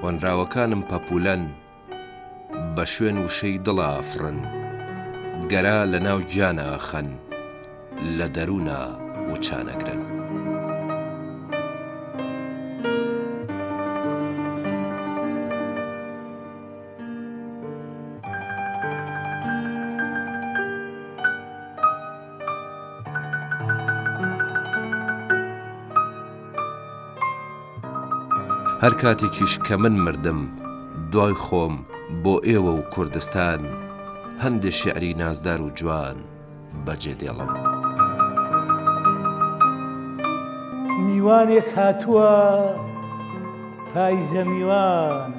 وەنراوەکانم پەپولەن بە شوێن وشەی دڵە ئافرن، گەرا لە ناو گیانە ئەخەن، لە دەروونە وچانەگرن. هەر کاتێکیش کە من مردم دوای خۆم بۆ ئێوە و کوردستان، هەندێک شیعری نازدار و جوان بەجێ دێڵم. میوانێک هاتووە پاییزە میوان،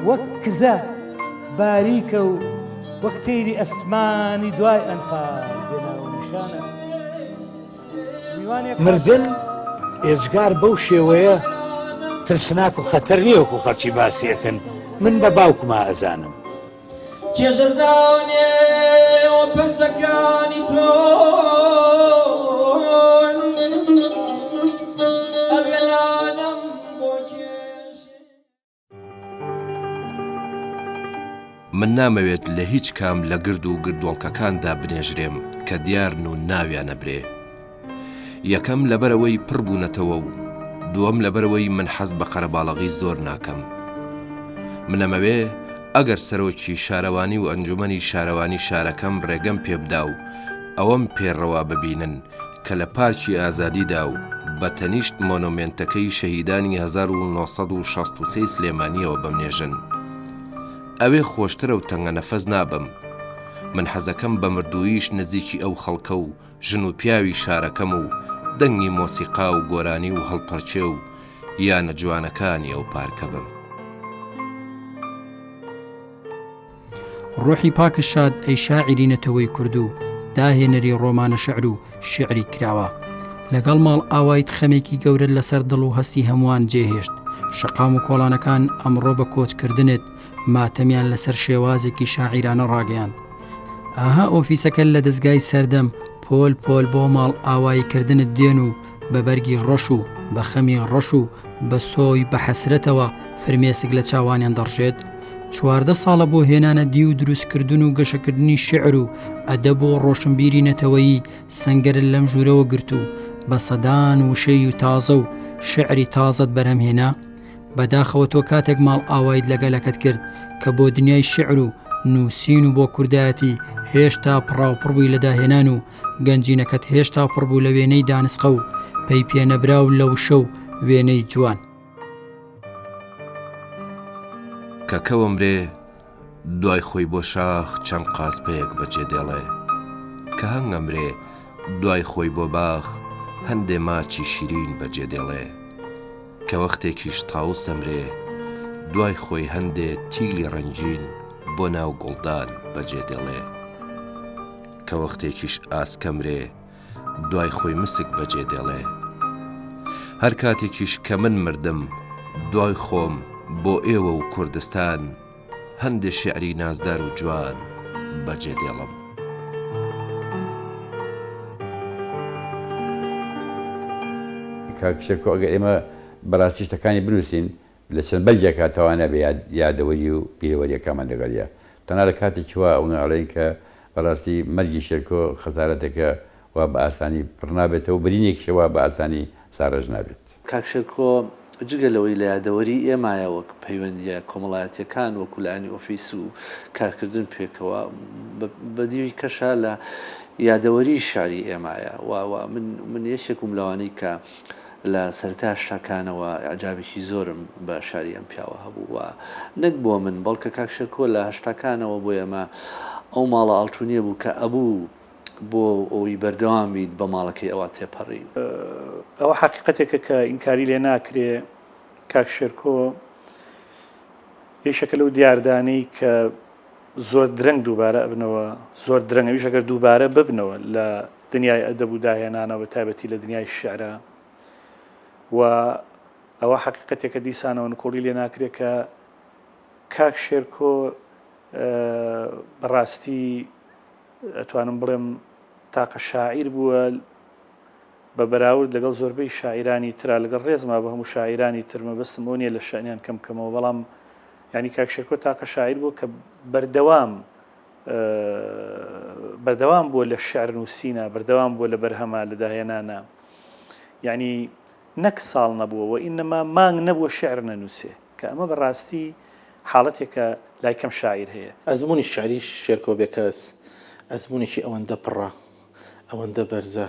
وەک کزە باریکە و وەک تەیری ئەسمانی دوای ئەنفال بێناوە نیشانە. مردن ئێجگار بەو شێوەیە ترسناک و خەتەر نییە وەکو خەڵکی باسیەکەن. من بە باوکما ئەزانم. کێژە زاونێ و پەنجەکانی تۆ ئەگەلانم بۆ کێش. من نامەوێت لە هیچ کام لە گرد و گردۆڵکەکاندا بنێژرێم کە دیارن و ناویانە برێ. یەکەم لەبەرەوەی پڕ بوونەتەوە و دووەم لەبەرەوەی من حەز بە قەرەباڵغی زۆر ناکەم. منەمەوێ ئەگەر سەرۆکی شارەوانی و ئەنجومەنی شارەوانی شارەکەم ڕێگەم پێبدا و ئەوەم پێڕەوا ببینن کە لە پارکی ئازادیدا و بە تەنیشت مۆنۆمێنتەکەی شەهیدانی 1963 سلێمانیەوە بەمنێژن. ئەوێ خۆشترە و تەنگە نەفەس نابم. من حەزەکەم بە مردوویش نزیکی ئەو خەڵکە و ژن و پیاوی شارەکەم و دەنگی مۆسیقا و گۆرانی و هەڵپەرچێ و یانە جوانەکانی ئەو پارکە بم. ڕۆحی پاکە شاد ئەی شاعری نەتەوەی کوردو، داهێنەری ڕۆمانە شەعر و شیعری کراوە. لەگەڵ ماڵ ئاوایت خەمێکی گەورە لەسەر دڵ و هەستی هەمووان جێهێشت. شەقام و کۆڵانەکان ئەمڕۆ بە کۆچکردنت ماتەمیان لەسەر شێوازێکی شاعیرانە ڕاگەیاند. ئاها ئۆفیسەکە لە دەستگای سەردەم پۆل پۆل بۆ ماڵ ئاوایکردنت دێن و بە بەرگی ڕەش و بە خەمی ڕەش و بە سۆی بە حەسرەتەوە فرمێسک لە چاوانیان دەڕژێت. 14 ساڵە بۆ هێنانە دی و دروستکردن و گەشەکردنی شعر و ئەدەب و ڕۆشنبیری نەتەوەیی سەنگەرە لەم ژوورەوە گرت و بە سەدان وشەی و تازە و شعری تازت بەرهەمهێنا. بەداخەوە تۆ کاتێک ماڵ ئاوایت لەگەلەکەت کرد کە بۆ دنیای شعر و نووسین و بۆ کوردایەتی هێشتا پڕاوپڕ بووی لە داهێنان و گەنجینەکەت هێشتا پڕبوو لە وێنەی دانسقە و پەی پێنەبرا و لەو شەو وێنەی جوان. کە کەوەمرێ دوای خۆی بۆ شاخ چەند قاسپەیەک بەجێ دێڵێ، کە هەنگەمرێ دوای خۆی بۆ باخ هەندێ ماچی شیرین بەجێ دێڵێ، کە وەختێکیش تاو سەمرێ دوای خۆی هەندێ تیلی ڕەنجین بۆ ناو گوڵدان بەجێ دێڵێ، کە وەختێکیش ئاسکەمرێ دوای خۆی مسک بەجێ دێڵێ. هەر کاتێکیش کە من مردم دوای خۆم بۆ ئێوە و کوردستان، هەندێک شیعری نازدار و جوان بەجێ دێڵم. کاکشێکۆ ئەگەر ئێمە بەڕاستی شتەکانی بنووسین لە چەند بەرجێکا تەوانە بە یادەوەری و پیرەوەریەکەمان لەگەڵیە. تەنها لە کاتێکی وا ئەوڵێن کە بەڕاستی مەرگی شێرکۆ خەسارەتێکە و بە ئاسانی پڕ نابێتەوە، برینێکیشەوە بە ئاسانی ساڕژ نابێت. کاکشێرکۆ جگەلەوەی لە یادەوەری ئێمایە وەک پەیوەندیە کۆمەڵایەتیەکان وەکولانی ئۆفیس و کارکردن پێکەوە بەدیوی کەشە لە یادەوەری شاری ئێمایە. من یەکێکم لەوانەی کە لە سەرتا شتەکانەوە عجابێکی زۆرم بە شاری ئەم پیاوە هەبوو و نەک بۆ من بەڵکە کاکشێرکۆ لە هەشتەکانەوە بۆ ئێمە ئەو ماڵە ئاڵتونیە بوو کە ئەبوو بۆ ئەوی بەردەوام بیت بە ماڵەکەی ئەوە تێپەڕین. ئەوە حقیقەتێکە کە ئینکاری لێ ناکرێ. کاکشێرکۆ یەکێکە لەو دیاردانەی کە زۆر درەنگ دووبارە ئەبنەوە، زۆر درەنگەویش ئەگەر دووبارە ببنەوە لە دنیای ئەدەب و داهێنانەوە تایبەتی لە دنیای شیعرە. و ئەوە حقیقەتێکە دیسانەوە نکۆڵی لێ ناکرێت کە کاکشێرکۆ بەڕاستی ئەتوانم بڵێم تاقە شاعیر بووە بە بەراورد لەگەڵ زۆربەی شاعیرانی ترا لەگەڵ ڕێزما بە هەموو شاعیرانی ترمە بەستم بۆ نییە لە شانیان کەمکەمەوە بەڵام ینی کاکشێرکۆ تاقە شاعیر بوو کە بەردەوام بووە لە شعر نووسینە بەردەوام بووە لە بەرهەما لە داهێنانە یعنی نەک ساڵ نەبووەوە ئینەما مانگ نەبووە شعر نەنووسێ کە ئەمە بەڕاستی حاڵەتێکە لای کەم شاعیر هەیە ئەزمموی شعری شێرکۆ بێکەس ئەزممونێکی ئەوەندە پڕە ئەوەندە بەرزە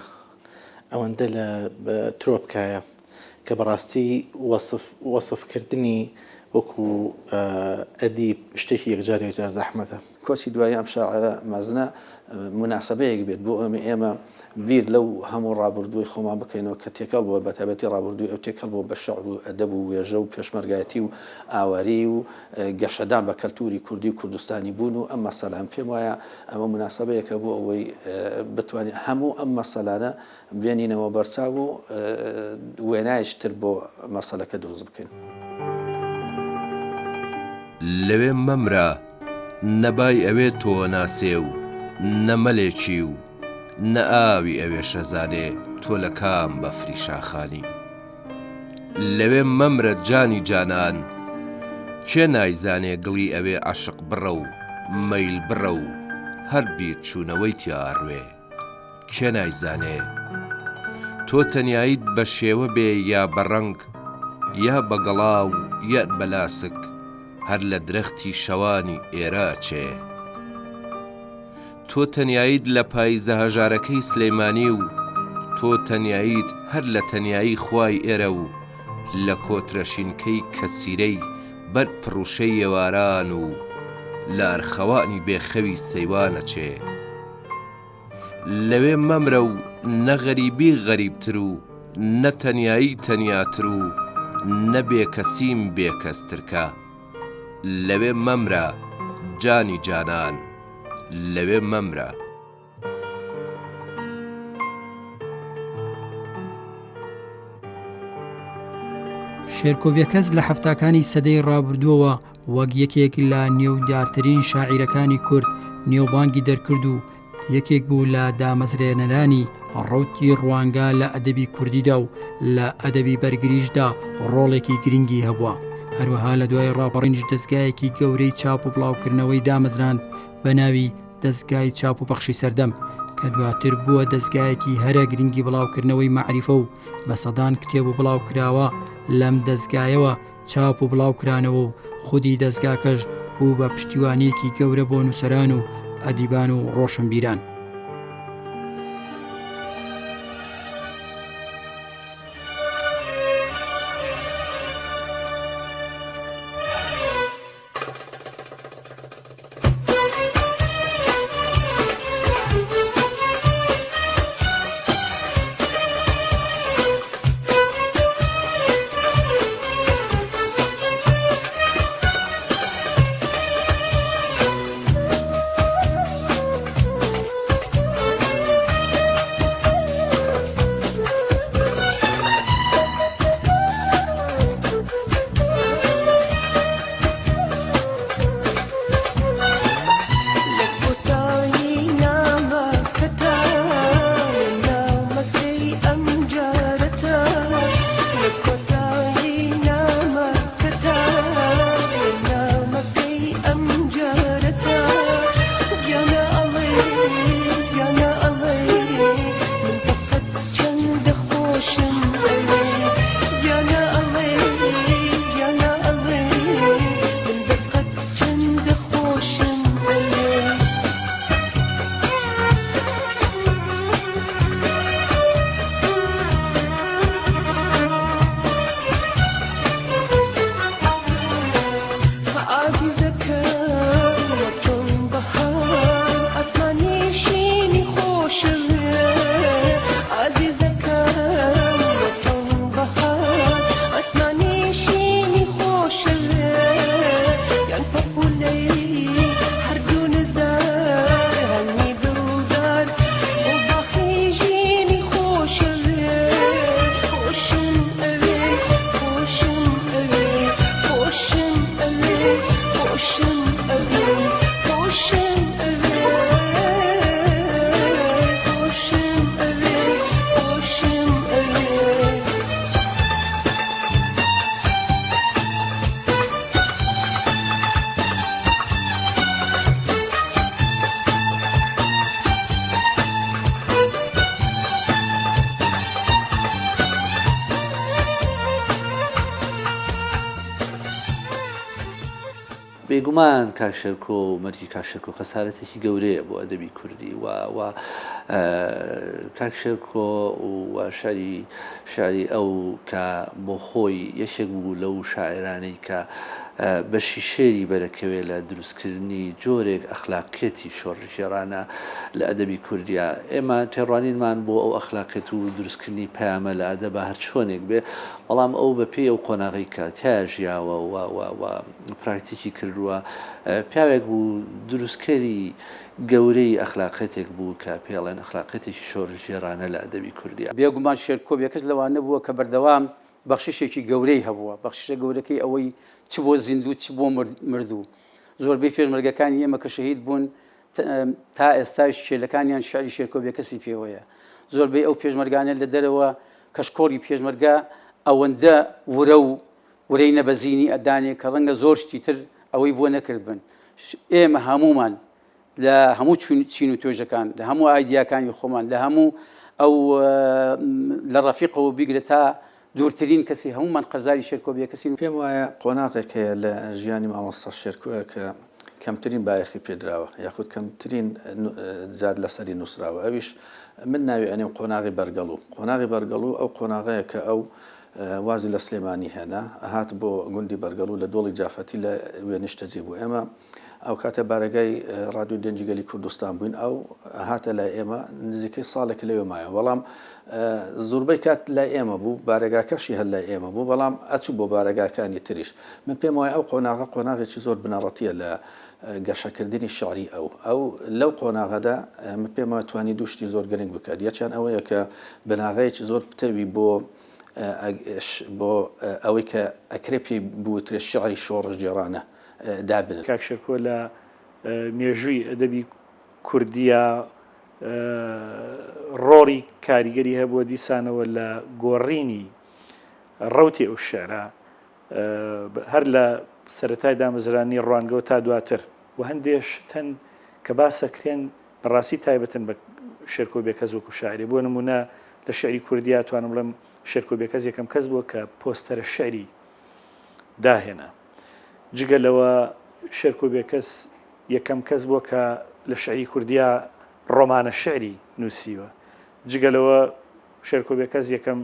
ئەوەندە لە ترۆپکایە کە بەڕاستی وەصفکردنی وەکو ئەدیب شتێکی یەکجار زەحمەتە. کۆچی دوایی ئەم شاعرە مەزنە مناسبەیەک بێت بۆ ئێمە بیر لەو هەموو ڕابردووی خۆمان بکەینەوە کە تێکەڵ بووە بە تایبەتی ڕابردووی ئەو تێکەڵ بووە بە شەعر و ئەدەب و وێژە و پێشمەرگایەتی و ئاواری و گەشەدان بە کەلتوری کوردی و کوردستانی بوون و ئەم مەسەلە پێم وایە ئەمە مناسبەیەکە بۆ ئەوەی بتوانین هەموو ئەم مەسەلانە بێنینەوە بەرچاو و وێنایشتر بۆ مەسەلەکە دروست بکەین. لەوێ مەمرە نەبای ئەوێ تۆ ناسێ و نەمەلێکی و نە ئاوی ئەوێ شەزانێ تۆ لە کام بەفری شاخانی لەوێ مەمرە جانی جانان کێ نایزانێ گڵی ئەوێ عاشق بڕە و مەیل بڕە و هەر بیر چوونەوەی تیاڕوێ کێ نایزانێ تۆ تەنیاییت بە شێوە بێ یا بەڕەنگ یا بە گەڵاو یا بەلاسک هەر لە درەختی شەوانی ئێرە چێ تۆ تەنیاییت لە پاییزە هەژارەکەی سلەیمانی و تۆ تەنیاییت هەر لە تەنیایی خوای ئێرە و لە کۆترەشینکەی کەسیرەی بەر پڕوشەی ئێواران و لە ئەرخەوانی بێخەوی سەیوانە چێ لەوێ مەمرە و نە غەریبی غەریبتر و نە تەنیایی تەنیاتر و نە بێکەسیم بێکەسترکە لەوێ مەمرە جانی جانان لەوێ مەمرە. شێرکۆبیەکەس لە هەفتاکانی سەدەی ڕابردووەوە وەک یەکێک لە نێودارترین شاعیرەکانی کورد نێوبانگی دەرکرد و یەکێک بوو لە دامەزرێنەرانی ڕەوتی ڕوانگە لە ئەدەبی کوردیدا و لە ئەدەبی بەرگریشدا ڕۆڵێکی گرنگی هەبووە. هەروەها لە دوای ڕاپەڕینش دەستگایەکی گەورەی چاپ و بڵاوکردنەوەی دامەزراند بە ناوی دەستگای چاپ و بەخشی سەردەم کە دواتر بووە دەستگایەکی هەرە گرنگی بڵاوکردنەوەی مەعریفە و بە سەدان کتێب و بڵاوکراوە لەم دەستگایەوە چاپ و بڵاوکرانەوە و خودی دەستگاکەش بوو بە پشتیوانیەکی گەورە بۆ نووسەران و ئەدیبان و ڕۆشنبیران. بێگومان کاکشێرکۆ و مەرگی کاکشێرکۆ خەسارەتێکی گەورەیە بۆ ئەدەبی کوردی و کاکشێرکۆ و شاری ئەو کە بۆ خۆی یەکێک بوو لەو شاعرانەی کە بەشی شێری بەرەکەوێت لە دروستکردنی جۆرێک ئەخلاقێتی شۆڕژێرانە لە ئەدەبی کوردیا ئێمە تێڕوانینمان بۆ ئەو ئەخلاقێت و دروستکردنی پەیامە لە ئەدەبە هەر چۆنێک بێ بەڵام ئەو بە پێی ئەو قۆناغی کە تیا ژیاوە و پراکتیکی کردووە پیاوێک بوو دروستکەری گەورەی ئەخلاقێتێک بوو کە پێڵێن ئەخلاقێتێکی شۆڕژێرانە لە ئەدەبی کوردیا بێگومان شێرکۆ بێکەس لەوانە بووە کە بەردەوام بەخشیشێکی گەورەی هەبووە بەخشیشە گەورەکەی ئەوەی چ بۆ زیندوو چ بۆ مردوو زۆربەی پێشمەرگەکانی ئێمە کە شەهید بوون تا ئێستاش کێلەکانیان شعری شێرکۆ بێکەسی پێوەیە زۆربەی ئەو پێشمەرگانە لە دەرەوە کەشکۆڵی پێشمەرگا ئەوەندە ورەی نەبەزینی ئەدانێ کە ڕەنگە زۆر شتی تر ئەوەی بۆ نەکرد بن ئێمە هەمومان لە هەموو چین و توێژەکان لە هەموو ئایدیاکانی خۆمان لە هەموو ئەو لە ڕەفیقەوە بیگرێت تا دوورترین کەسی هەمومان قەرزاری شێرکۆ بێکەسین پێم وایە قۆناغێک هەیە لە ژیانی مامۆستا شێرکۆیە کە کەمترین بایەخی پێدراوە یاخود کەمترین جار لەسەری نووسراوە ئەویش من ناوی ئەنێم قۆناغی بەرگەڵوو قۆناغی بەرگەڵوو ئەو قۆناغەیە کە ئەو وازی لە سلێمانی هێنا هات بۆ گوندی بەرگەڵوو لە دۆڵی جافەتی لە وێنشتەجێ بوو ئێمە ئەو کاتە بارەگای ڕادیۆ دەنجگەلی کوردستان بووین ئەو هاتە لای ئێمە نزیکەی ساڵێک لەوێ مایە بەڵام زۆربەی کات لای ئێمە بوو بارەگاکەشی هەر لای ئێمە بوو بەڵام ئەچوو بۆ بارەگاکانی تریش من پێم وایە ئەو قۆناغێکی زۆر بنەڕەتیە لە گەشەکردنی شعری ئەو لەو قۆناغەدا من پێم وایە توانی دووشتی زۆر گرنگ بکات یەکیان ئەوەیە کە بناغەیەکی زۆر پتەوی بۆ ئەوەی کە ئەکرێپی بووترێ شعری شۆڕژێرانە دابن کاکشێرکۆ لە مێژووی ئەدەبی کوردیە ڕۆڵی کاریگەری هەبووە دیسانەوە لە گۆڕینی ڕەوتی ئەو شێعرە هەر لە سەرەتای دامەزرانی ڕوانگەوە تا دواتر و هەندێک شتن کە باسەکرێن بەڕاستی تایبەتن بە شێرکۆ بێکەس وەکو شاعری بۆ نمونە لە شعری کوردیا توانم بڵێم شێرکۆ بێکەس یەکەم کەس بووە کە پۆستەرە شعری داهێنا جگە لەوە شێرکۆ بێکەس یەکەم کەس بووە کە لە شعری کوردیا ڕۆمانە شعری نووسیوە جگە لەوە شێرکۆ بێکەس یەکەم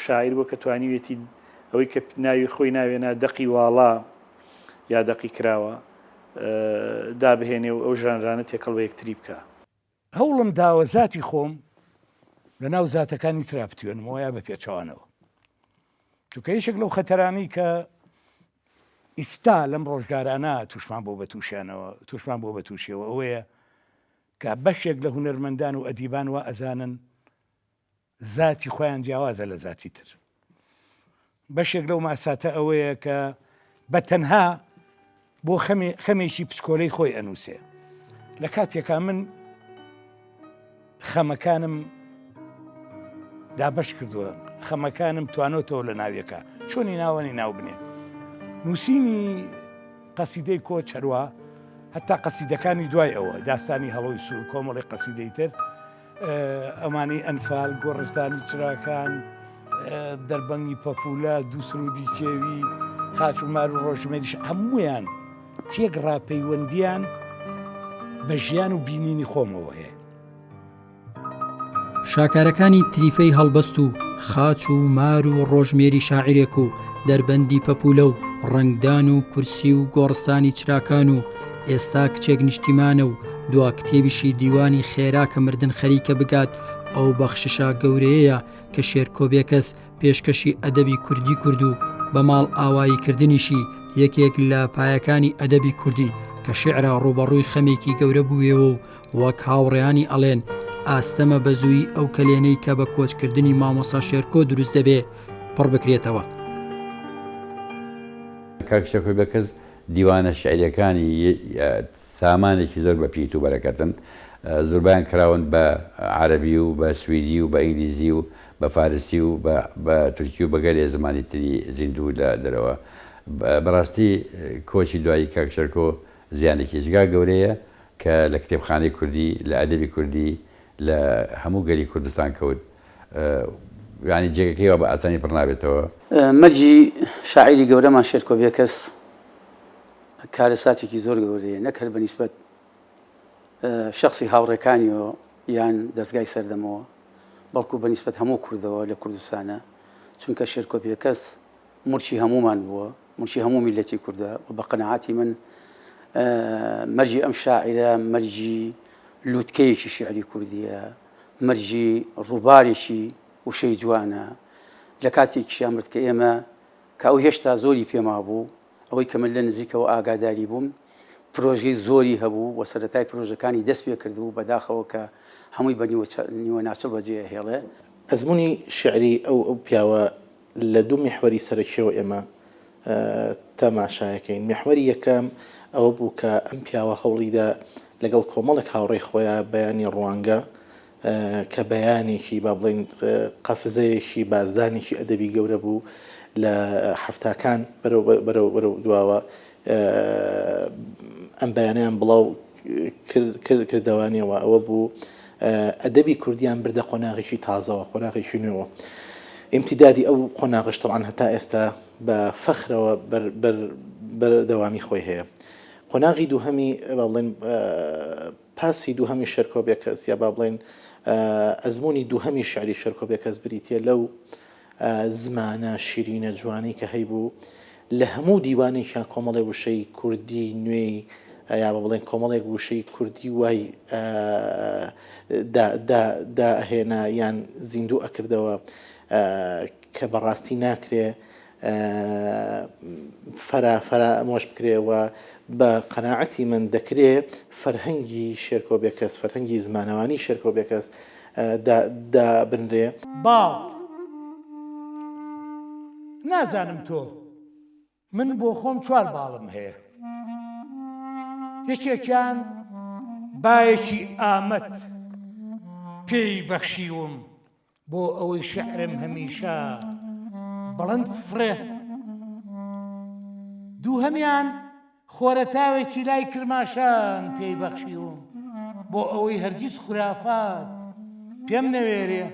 شاعیر بووە کە توانیوێتی ئەوەی کە ناوی خۆی ناوێنە دەقی واڵا یا دەقی کراوە دابهێنێ و ئەو ژانرانە تێکەڵ بە یەکتری بکە هەوڵم داوە زاتی خۆم لە ناو زاتەکانی تراپتیۆنم وایە بە پێچەوانەوە چونکە یەکێک لەو خەتەرانی کە ئیستا لەم ڕۆژگارانە تووشمان بۆ بەتووشیەوە ئەوەیە کە بەشێک لە هونەرمەندان و ئەدیبان وا ئەزانن زاتی خۆیان جیاوازە لە زاتی تر بەشێک لەو ماساتە ئەوەیە کە بە تەنها بۆ خەمێکی پسکۆلەی خۆی ئەنووسێ لە کاتێکا من خەمەکانم دابش کردووە خەمەکانم توانۆتەوە لە ناویەکە چۆنی ناوەنی ناو بنێ نووسینی قەسیدەی کۆ چەروە هەتا قەسیدەکانی دوای ئەوە داستانی هەڵۆی سوور کۆمەڵی قەسیدەی تر ئەمانی ئەنفال گۆڕستانی چراکان دەربەنگی پەپولە دووسرودی چێوی خاچ و مار و ڕۆژمێریش هەمویان تێک ڕاپەیوەندیان بە ژیان و بینینی خۆمەوە هەیە شاکارەکانی تریفەی هەڵبەست و خاچ و مار و ڕۆژمێری شاعیرێک و دەربەندی پەپولە و ڕنگدان و کورسی و گۆڕستانی چراکان و ئێستا کچێک نیشتیمانە و دوا کتێبیشی دیوانی خێرا کە مردن خەریکە بگات ئەو بەخششا گەورەیە کە شێرکۆ بێکەس پێشکەشی ئەدەبی کوردی کرد و بە ماڵ ئاواییکردنیشی یەکێک لە پایەکانی ئەدەبی کوردی کە شعرە ڕوبەڕووی خەمێکی گەورە بوویەوە و وەک هاوڕێیانی ئەڵێن ئاستەمە بەزووی ئەو کلێنەی کە بە کۆچکردنی مامۆستا شێرکۆ دروست دەبێ پڕ بکرێتەوە. کاکشێرکۆ بێکەس دیوانە شعریەکانی سامانێکی زۆر بە پیت و بەرەکەتن زۆربیان کراون بە عەرەبی و بە سویدی و بە ئینگلیزی و بە فارسی و بە تورکی و بەگەلێ زمانی تری زیندوو لە دەرەوە بەڕاستی کۆچی دوایی کاکشێرکۆ زیانێکی جگا گەورەیە کە لە کتێبخانەی کوردی لە ئەدەبی کوردی لە هەموو گەلی کوردستان کەوت یعنی جێگەکەیەوە بە ئاسانی پڕ نابێتەوە. مەرجی شاعیری گەورەمان شێرکۆ بێکەس کارەساتێکی زۆر گەورەیە نەکرد بە نیسبەت شخصی هاوڕێکانیەوە یان دەستگای سەردەمەوە بەڵکو بە نیسبەت هەموو کوردەوە لە کوردستانە چونکە شێرکۆپیەکەس مرچی هەمومان بووە مرچی هەموو میلەتی کوردە و بە قەنەعاتی من مەرجی ئەم شاعرە مەرجی لووتکەیەکی شیعری کوردیە مەرجی ڕووبارێکی وشەی جوانە لە کاتێکیشیان مرد کە ئێمە کە ئەو هێشتا زۆری پێما بوو ئەوەی کە من لە نزیکەوە ئاگاداری بووم پرۆژەی زۆری هەبوو و سەرەتای پرۆژەکانی دەست پێ کردو بەداخەوە کە هەمووی بە نیوە ناچڵ بەجێ هێڵێ ئەزمموی شعری ئەو پیاوە لە دوو میحوەری سەرەکیەوە ئێمە تەماشایەکەین میحوەری یەکەم ئەوە بوو کە ئەم پیاوە هەوڵیدا لەگەڵ کۆمەڵێک هاوڕێی خۆیان بەیانی ڕوانگە کە بەیانێکی با بڵێن قەفزەیەکی بازدانێکی ئەدەبی گەورە بوو لە هەفتاکان بەرەو دواوە ئەم بەیانیان بڵاو کردەوانیەوە ئەوە بوو ئەدەبی کوردیان بردە قۆناغێکی تازەوە قۆناغێکی نوێەوە ئیمتیدادی ئەو قۆناغش تەڵعاً هەتا ئێستا بە فەخرەوە بەردەوامی خۆی هەیە قۆناغی دووهەمی با بڵێن پاسی دووهەمی شێرکۆبێکەس یا با بڵێن ئەزمموی دووهەمی شعری شێرکۆبێکەس بریتە لەو زمانە شیرینە جوانەی کە هەیبوو لە هەموو دیوانێکیان کۆمەڵێ وشەی کوردی نوێی یا بە بڵێن کۆمەڵێک وشەی کوردی وای داهێنا یان زیندوو ئەکردەوە کە بەڕاستی ناکرێ فرامۆش بکرێەوە بە قەناعەتی من دەکرێ فەرهەنگی شێرکۆبێکەس فەرهەنگی زمانەوانی شێرکۆبێکەس دابنرێ باو نازانم تۆ من بۆ خۆم 4 باڵم هەیە یەکێکیان بایەکی ئامەد پێی بەخشیوم بۆ ئەوەی شەعرم هەمیشە بەڵند بفرێ دووهەمیان خۆرەتاوێکی لای کرماشان پێی بەخشیوم بۆ ئەوەی هەرگیز خورافات پێم نەوێرێ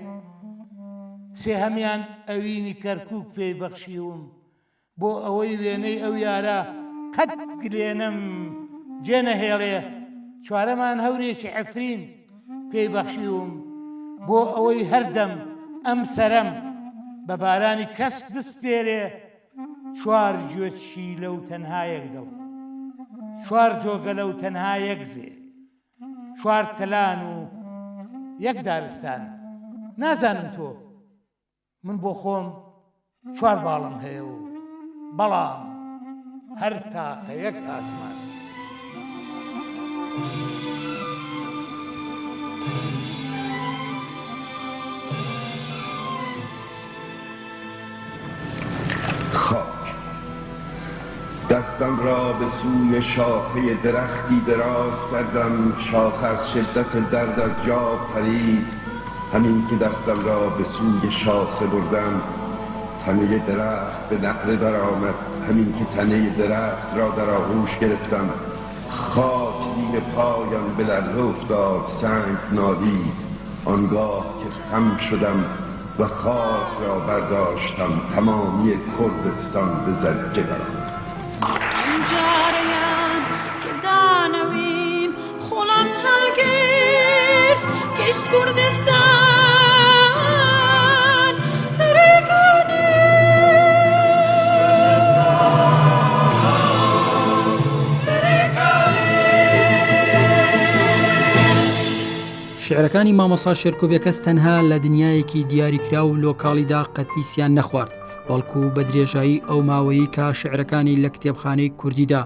سێهەمیان ئەوینی کەرکووک پێی بەخشیوم بۆ ئەوەی وێنەی ئەو یارە قەت گلێنم جێنەهێڵێ چوارەمان هەورێکی عەفرین پێی بەخشیوم بۆ ئەوەی هەردەم ئەم سەرەم بە بارانی کەسک بسپێرێ 4 گوێچی لەو تەنها یەک دڵ 4 جۆگە لەو تەنها یەک زێ 4 تەلان و یەک دارستان نازانم تۆ من بۆ خۆم 4 باڵم هەیە و بەڵام هەر تاقە یەک ئاسمان دستم را به سوی شاخه درختی دراز کردم شاخه از شدت درد از جا پرید همین که دستم را به سوی شاخه بردم تنه درخت به نقره برآمد همین که تنه درخت را در آغوش گرفتم خاک زیر پایم به لرزه افتاد سنگ نالید آنگاه که خم شدم و خاک را برداشتم تمامی کردستان به زجه برآمد جاريان كدانويم خلان هالجير كشت كردستان سريكاني شعرەکانی مامۆستا شێرکۆبێکەس تەنها لە دنیایەکی دیاریکرا و لۆکاڵیدا قەتیسیان نەخوارد بەڵکو بە درێژایی ئەو ماوەیی کا شعرەکانی لە کتێبخانەی کوردیدا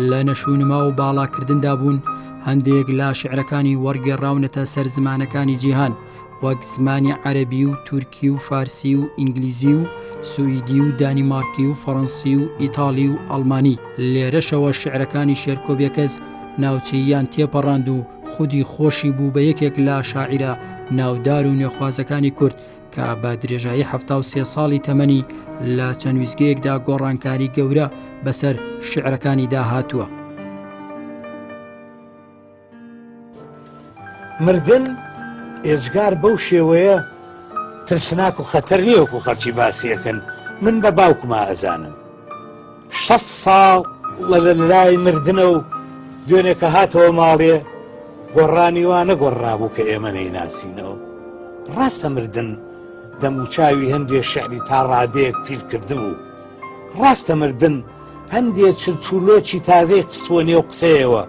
لە نەشونما و باڵاکردندا بوون هەندێک لە شعرەکانی وەرگێڕاونەتە سەر زمانەکانی جیهان وەک زمانی عەرەبی و تورکی و فارسی و ئینگلیزی و سوئیدی و دانیمارکی و فەڕەنسی و ئیتاڵی و ئەڵمانی لێرەشەوە شعرەکانی شێرکۆبێکەس ناوچەییان تێپەڕاند و خودی خۆشی بوو بە یەکێک لە شاعیرە ناودار و نێخوازەکانی کورد کە بە درێژایی 73 ساڵی تەمەنی لە چەند ویزگەیەکدا گۆڕانکاری گەورە بەسەر شعرەکانی داهاتووە. مردن ئێجگار بەو شێوەیە ترسناک و خەتەر نییە وەکو خەڵکی باسیەکەن من بە باوکما ئەزانم 6 ساڵ لە لای مردنە و دوێنێکە هاتەوە ماڵێ گۆڕانی وانە گۆڕابوو کە ئێمە نەیناسینەوە. ڕاستە مردن دەم و چاوی هەندێک شعری تا ڕادەیەک پیر کردبوو. ڕاستە مردن هەندێک چلچولۆکی تازەی قسوە نێو قسەیەوە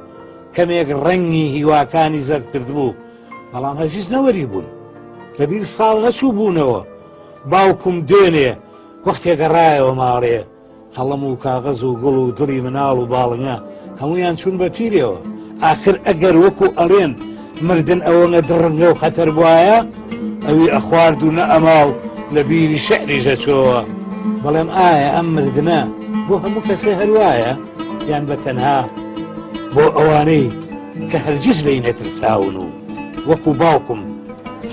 کەمێک ڕەنگی هیواکانی زەرد کردبوو، بەڵام هەرگیز نەوەری بوون. لەبیر ساڵ نەچوو بوونەوە. باوکم دوێنێ وەختێک گەڕایەوە ماڵێ، قەڵەم و کاغەز و گوڵ و دڵی مناڵ و باڵنگە هەمویان چوون بە پیرەوە. ئاخر ئەگەر وەکو ئەڵێن مردن ئەوەنە دڕنگە و خەتەر بواە، ئەوی ئەخوارد و نە ئەماڵ لە بیری شەعری ژەچۆوە. بەڵێم ئایا ئەم مردنە بۆ هەموو کەسێ هەروایە یان بە تەنها بۆ ئەوانەی کە هەرگیز لێی نەترساون و وەکو باوکم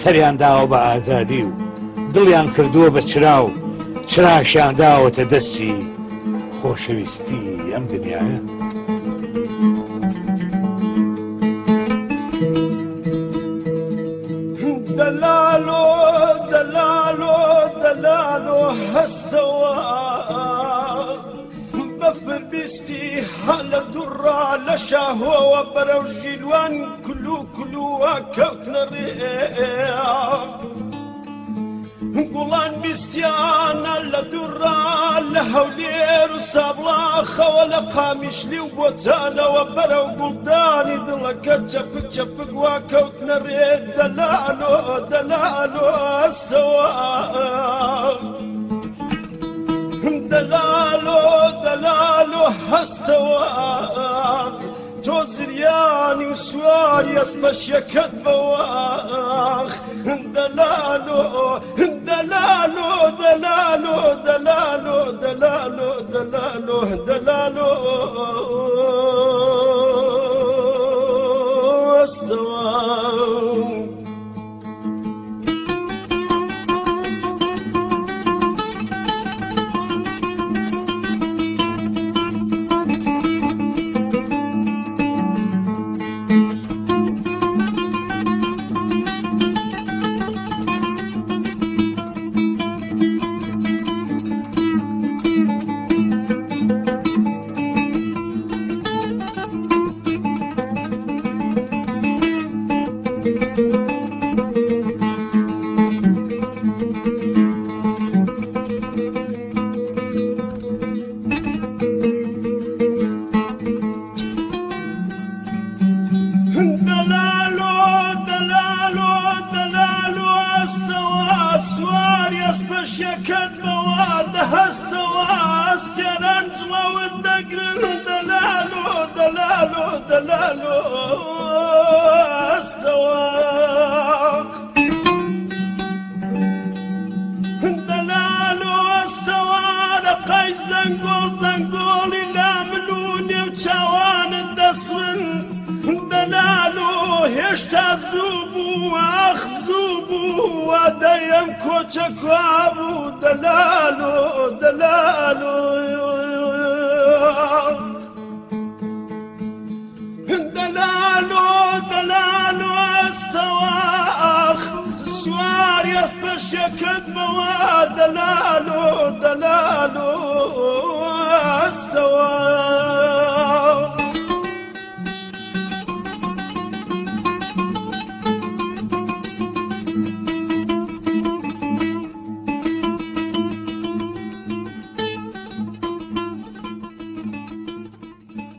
سەریان داوە بە ئازادی و دڵیان کردووە بە چرا و چراشیان داوەتە دەستی خۆشەویستی ئەم دنیاە. دلالو دلالو دلالو هەستەوە بەفر بیستی هەلە دوڕا لە شاهۆوە بەرەو ژیلوان کلو کلووە کەوتنە ڕێ گوڵان بیستیانە لە دوڕا لە هەولێر و سابڵاخەوە لە قامیشلی و بۆتانەوە بەرەو گوڵدانی دڵەکە چەپک چەپک وا کەوتنە ڕێ دەلالۆ دەلالۆ ئەستەوە دەلالۆ دەلالۆ هەستەوە تۆ زریانی و سواری ئەسپەشیەکەت بەواخ دەلالۆ دەلالۆ دەلالۆ دەلالۆ دەلالۆ دەلالۆ دەلالۆ ئەستەوە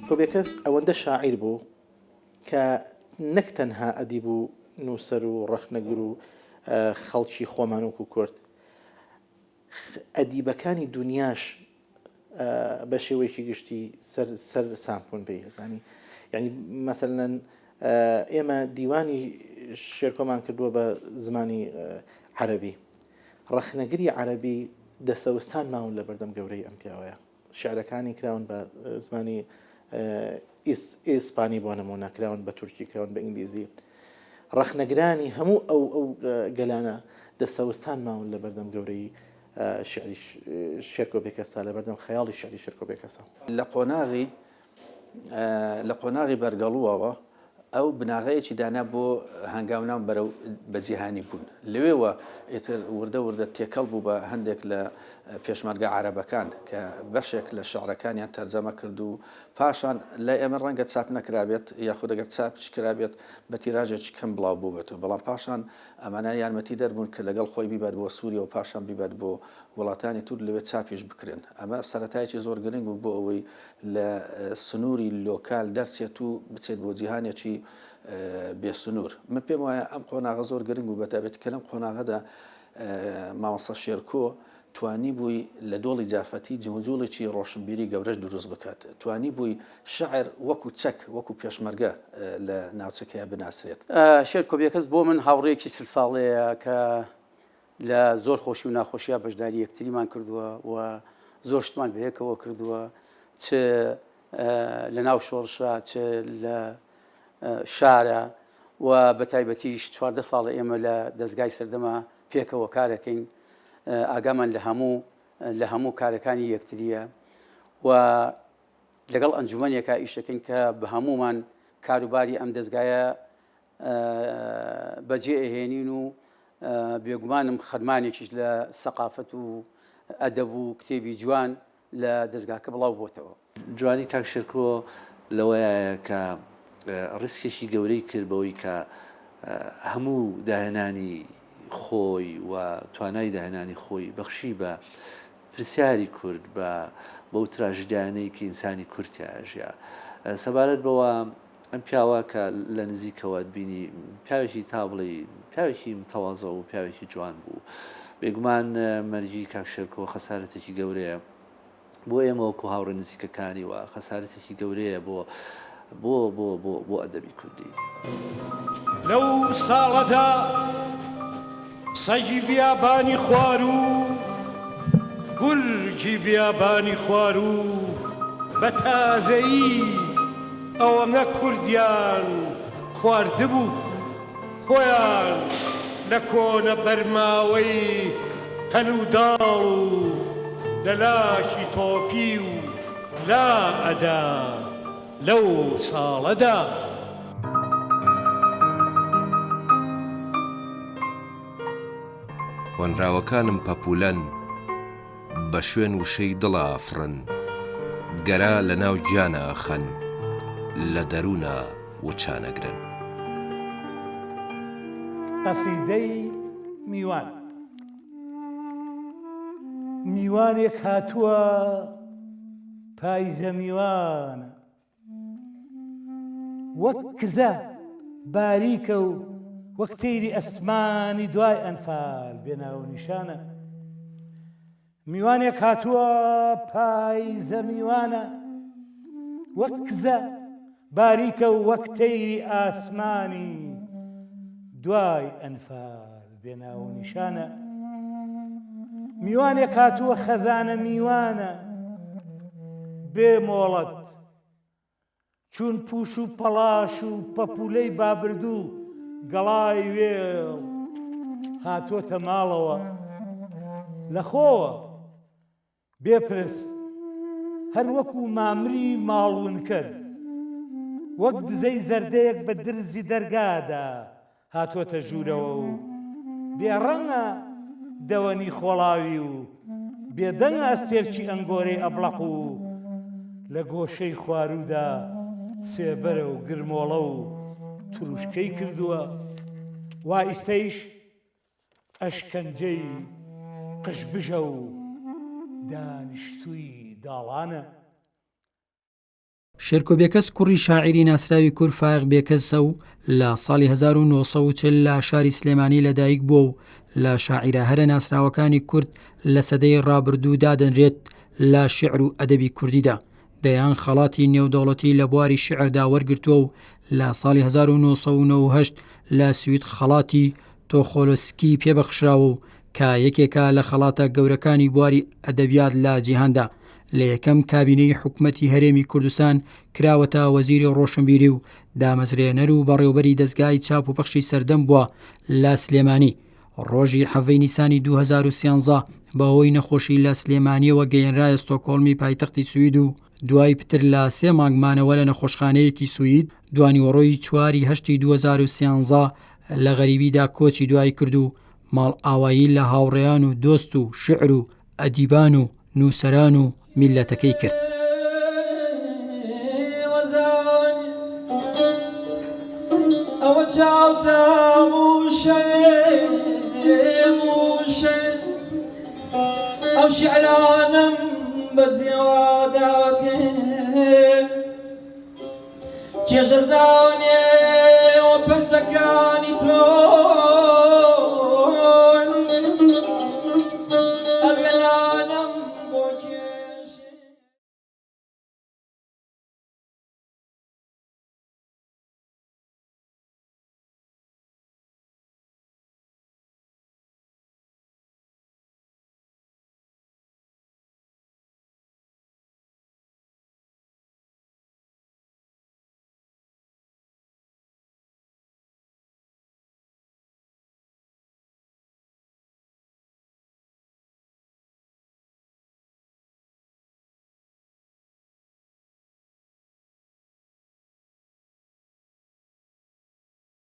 کۆبێکەس ئەوەندە شاعیر بوو کە نەک تەنها ئەدیب و نووسەر و ڕەخنەگر و خەڵکی خۆمانوک و کورد، ئەدیبەکانی دنیاش بە شێوەیەکی گشتی سەر سامپۆن پێی هەزانی. یعنی مەسەلەن ئێمە دیوانی شێرکۆمان کردووە بە زمانی عەرەبی، ڕەخنەگری عەرەبی دەسەوستان ماون لە بەردەم گەورەی ئەم پیاوەیە. شعرەکانی کراون بە زمانی ئیسپانی بۆ نمونە کراون، بە تورکی کراون، بە ئینگلیزی. ڕەخنەگرانی هەموو ئەو گەلانە دەسەوستان ماون لە بەردەم گەورەی شعری شێرکۆبێکەسا، لە بەردەم خەیاڵی شعری شێرکۆبێکەسا. لە قۆناغی بەرگەڵووەوە ئەو بناغەیەکی دانا بۆ هەنگاونان بەرەو بەجیهانی بوون. لەوێوە ئێتر وردە تێکەڵ بوو بە هەندێک لە پێشمەرگە عربەکان کە بەشێک لە شعرەکانیان تەرجەمە کرد و پاشان لە ئێمە ڕەنگە چاپ نەکرابێت یاخود ئەگەر چاپش کرابێت بە تیراژێک کەم بڵاو بوو بێتەوە بەڵام پاشان ئەمانە یارمەتی دەربوون کە لەگەڵ خۆی بیبات بۆ سووریا و پاشان بیبات بۆ وڵاتانی تور لەوێ چاپیش بکرێن ئەمە سەرەتایکی زۆر گرنگ و بۆ ئەوەی لە سنووری لۆکال دەرچێت و بچێت بۆ جیهانێکی بێسنوور من پێم وایە ئەم قۆناغە زۆر گرنگ و بەتابێت کە لەم قۆناغەدا مامۆستا شێرکۆ توانی بووی لە دۆڵی جافەتی جموجوڵێکی ڕۆشنبیری گەورەش دروست بکات توانی بووی شعر وەکو چەک وەکو پێشمەرگە لە ناوچەکەیە بناسرێت شێرکۆ بێکەس بۆ من هاوڕێکی سل ساڵەیە کە لە زۆر خۆشی و ناخۆشیە بەشداری یەکتریمان کردووە و زۆر شتمان بەیەکەوە کردووە چ لە ناو شۆڕشە چ لە شارە و بە تایبەتیش 14 ساڵە ئێمە لە دەستگای سەردەما پێکەوە کارەکەین ئاگامان لە هەموو کارەکانی یەکتریە و لەگەڵ ئەنجومەنێکە ئیشەکەین کە بە هەمومان کاروباری ئەم دەستگایە بەجێ ئەهێنین و بێگومانم خەرمانێکیش لە سەقافەت و ئەدەب و کتێبی جوان لە دەستگاکە بڵاو بۆتەوە جوانی کاک شێرکۆ لەوەیە کە ڕیسکێکی گەورەی کرد بەوەی کە هەموو داهێنانی خۆی و توانای داهێنانی خۆی بەخشی بە پرسیاری کورد بەو تراژدیانەی کە ئینسانی کورتیا ئەژیا سەبارەت بەوە ئەم پیاوە کە لە نزیکەوە بینی پیاوێکی تا بڵێ پیاوێکی تەواضە و پیاوێکی جوان بوو بێگومان مەرجی کاک شێرکۆ خەسارەتێکی گەورەیە بۆ ئێمە وەکو هاوڕێ نزیکەکانی و خەسارەتێکی گەورەیە بۆ ئەدەبی کوردی لەو ساڵەدا سەگی بیابانی خوار و گورجی بیابانی خوار و بە تازەیی ئەوەمە کوردیان خواردبوو خۆیان لە کۆنە بەرماوەی هەلوداڵ و لە لاشی تۆپی و لا ئەدا لەو ساڵەدا وەنراوەکانم پەپولەن بە شوێن وشەی دڵە ئافرن گەرا لە ناو گیانە ئەخەن لە دەروونە وچانەگرن قەسیدەی میوان میوانێک هاتووە پایزە میوانە وەک کزە باریکە و وەک تەیری ئەسمانی دوای ئەنفال بێناو نیشانە میوانێک هاتووە پایزە میوانە وەک کزە باریکە و وەک تەیری ئاسمانی دوای ئەنفال بێناو نیشانە میوانێک هاتووە خەزانە میوانە بێ مۆڵەت چون پوش و پەلاش و پەپولەی بابردوو گەڵای وێڵ هاتۆتە ماڵەوە لە خۆوە بێپرس هەر وەکو مامری ماڵون کرد وەک دزەی زەردەیەک بە درزی دەرگادا هاتۆتە ژوورەوە و بێڕەنگە دەوەنی خۆڵاوی و بێدەنگە ئەستێرکی ئەنگۆرەی ئەبڵەق و لە گۆشەی خوارودا سێبەرە و گرمۆڵە و تروشکەی کردووە وا ئیستەیش ئەشکەنجەی قژبژە و دانیشتووی داڵانە شێرکۆ بێکەس کوڕی شاعیری ناسراوی کورد فایق بێکەسە و لە ساڵی 1940 لە شاری سلێمانی لەدایک بووە و لە شاعیرە هەرە ناسراوەکانی کورد لە سەدەی ڕابردوو دادەنرێت لە شعر و ئەدەبی کوردیدا دەیان خەڵاتی نێودەوڵەتی لە بواری شعردا وەرگرتووە و لە ساڵی 1998 لە سوید خەڵاتی تۆخۆلۆسکی پێبەخشراوە و کە یەکێکە لە خەڵاتە گەورەکانی بواری ئەدەبیات لە جیهاندا لە یەکەم کابینەی حکوومەتی هەرێمی کوردستان کراوەتە وەزیری ڕۆشنبیری و دامەزرێنەر و بەڕێوەبەری دەستگای چاپ و پەخشی سەردەم بووە لە سلێمانی ڕۆژی حەڤەی نیسانی 2013 بەهۆی نەخۆشی لە سلێمانیەوە گەیەنرایە ستۆکۆڵمی پایتەختی سوید و دوای پتر لە 3 مانگمانەوە لە نەخۆشخانەیەکی سوید دوانیوەڕۆی 4 هەشتی 2013 لە غەریبیدا کۆچی دوای کرد و ماڵ ئاوایی لە هاوڕێیان و دۆست و شعر و ئەدیبان و نووسەران و میلەتەکەی کرد. ئەوە چاوداموشێ ئەو شیعرانم بە زیێواداتێ کێژە زاونێ و پەنجەکانی تۆ